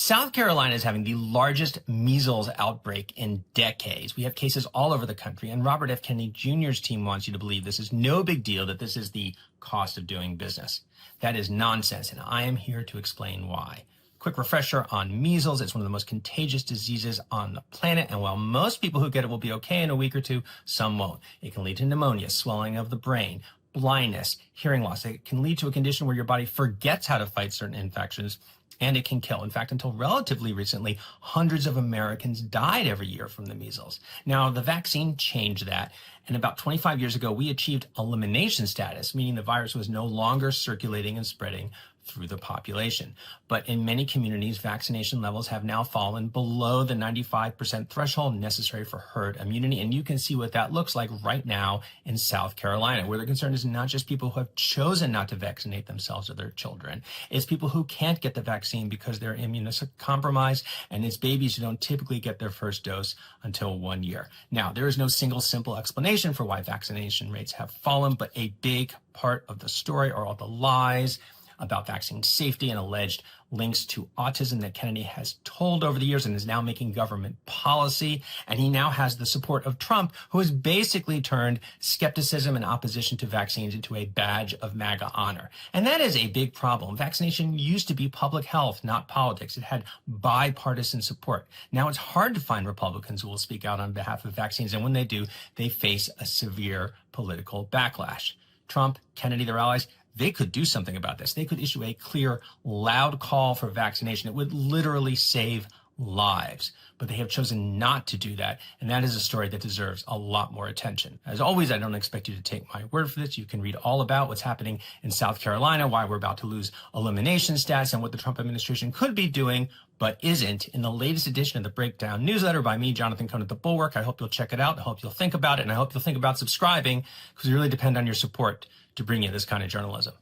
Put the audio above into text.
South Carolina is having the largest measles outbreak in decades. We have cases all over the country, and Robert F. Kennedy Jr.'s team wants you to believe this is no big deal, that this is the cost of doing business. That is nonsense, and I am here to explain why. Quick refresher on measles. It's one of the most contagious diseases on the planet, and while most people who get it will be okay in a week or two, some won't. It can lead to pneumonia, swelling of the brain, blindness, hearing loss. It can lead to a condition where your body forgets how to fight certain infections, and it can kill. In fact, until relatively recently, hundreds of Americans died every year from the measles. Now, the vaccine changed that, and about 25 years ago, we achieved elimination status, meaning the virus was no longer circulating and spreading through the population. But in many communities, vaccination levels have now fallen below the 95% threshold necessary for herd immunity. And you can see what that looks like right now in South Carolina, where the concern is not just people who have chosen not to vaccinate themselves or their children. It's people who can't get the vaccine because they're immunocompromised, and it's babies who don't typically get their first dose until 1 year. Now, there is no single simple explanation for why vaccination rates have fallen, but a big part of the story are all the lies about vaccine safety and alleged links to autism that Kennedy has told over the years and is now making government policy. And he now has the support of Trump, who has basically turned skepticism and opposition to vaccines into a badge of MAGA honor. And that is a big problem. Vaccination used to be public health, not politics. It had bipartisan support. Now it's hard to find Republicans who will speak out on behalf of vaccines. And when they do, they face a severe political backlash. Trump, Kennedy, their allies, they could do something about this. They could issue a clear, loud call for vaccination. It would literally save lives. But they have chosen not to do that. And that is a story that deserves a lot more attention. As always, I don't expect you to take my word for this. You can read all about what's happening in South Carolina, why we're about to lose elimination stats, and what the Trump administration could be doing, but isn't, in the latest edition of the Breakdown newsletter by me, Jonathan Cohn at The Bulwark. I hope you'll check it out. I hope you'll think about it. And I hope you'll think about subscribing, because we really depend on your support to bring you this kind of journalism.